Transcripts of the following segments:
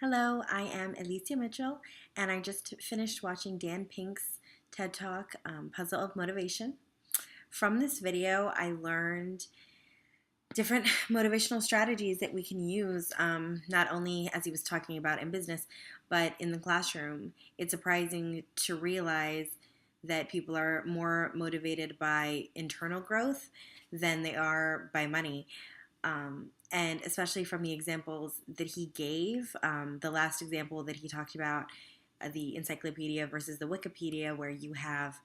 Hello, I am Elisia Mitchell, and I just finished watching Dan Pink's TED Talk, Puzzle of Motivation. From this video, I learned different motivational strategies that we can use, not only as he was talking about in business, but in the classroom. It's surprising to realize that people are more motivated by internal growth than they are by money. And especially from the examples that he gave, the last example that he talked about, the encyclopedia versus the Wikipedia, where you have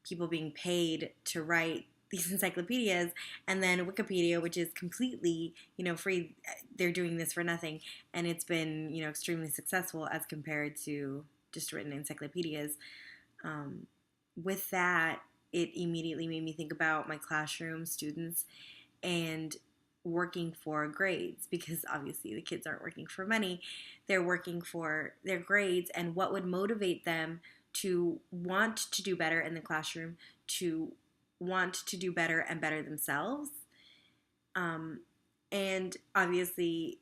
people being paid to write these encyclopedias, and then Wikipedia, which is completely, free. They're doing this for nothing, and it's been, extremely successful as compared to just written encyclopedias. With that, it immediately made me think about my classroom students and working for grades, because obviously the kids aren't working for money, they're working for their grades, and what would motivate them to want to do better in the classroom, to want to do better and better themselves. And obviously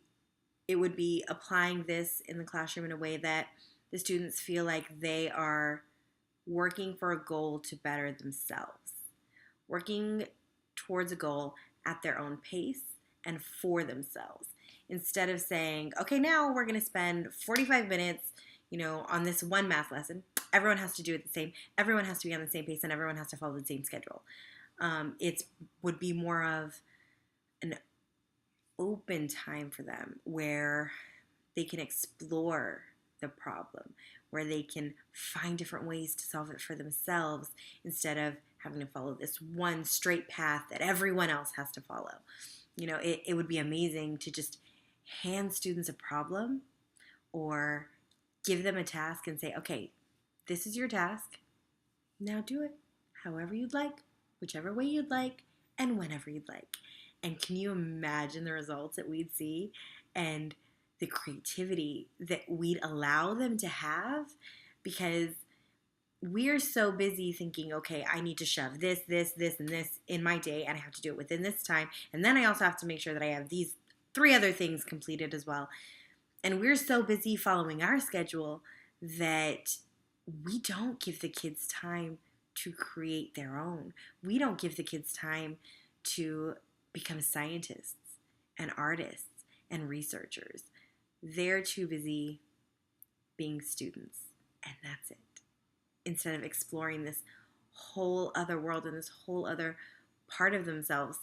it would be applying this in the classroom in a way that the students feel like they are working for a goal to better themselves, working towards a goal at their own pace and for themselves, instead of saying, okay, now we're going to spend 45 minutes, on this one math lesson. Everyone has to do it the same. Everyone has to be on the same pace, and everyone has to follow the same schedule. It would be more of an open time for them where they can explore the problem, where they can find different ways to solve it for themselves instead of having to follow this one straight path that everyone else has to follow. It would be amazing to just hand students a problem or give them a task and say, okay, this is your task. Now do it however you'd like, whichever way you'd like, and whenever you'd like. And can you imagine the results that we'd see and the creativity that we'd allow them to have? Because we're so busy thinking, okay, I need to shove this, and this in my day, and I have to do it within this time. And then I also have to make sure that I have these 3 other things completed as well. And we're so busy following our schedule that we don't give the kids time to create their own. We don't give the kids time to become scientists and artists and researchers. They're too busy being students, and that's it. Instead of exploring this whole other world and this whole other part of themselves.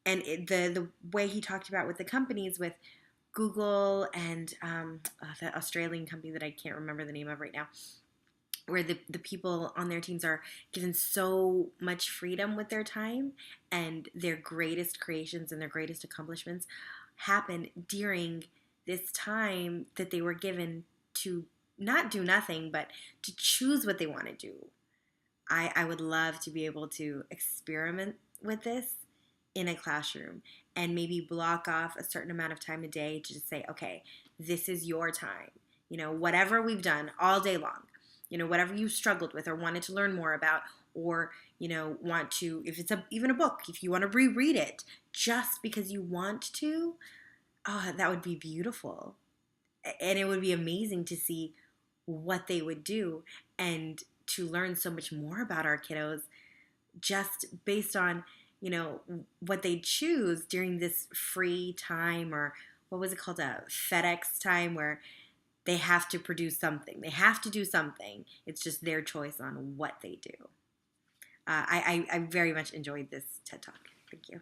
And the way he talked about with the companies, with Google and the Australian company that I can't remember the name of right now, where the people on their teams are given so much freedom with their time, and their greatest creations and their greatest accomplishments happen during this time that they were given to not do nothing, but to choose what they want to do. I would love to be able to experiment with this in a classroom and maybe block off a certain amount of time a day to just say, okay, this is your time. Whatever we've done all day long, whatever you struggled with or wanted to learn more about, or, want to, if it's even a book, if you want to reread it just because you want to, that would be beautiful. And it would be amazing to see what they would do and to learn so much more about our kiddos just based on, what they choose during this free time, or what was it called, a FedEx time, where they have to produce something. They have to do something. It's just their choice on what they do. I very much enjoyed this TED Talk. Thank you.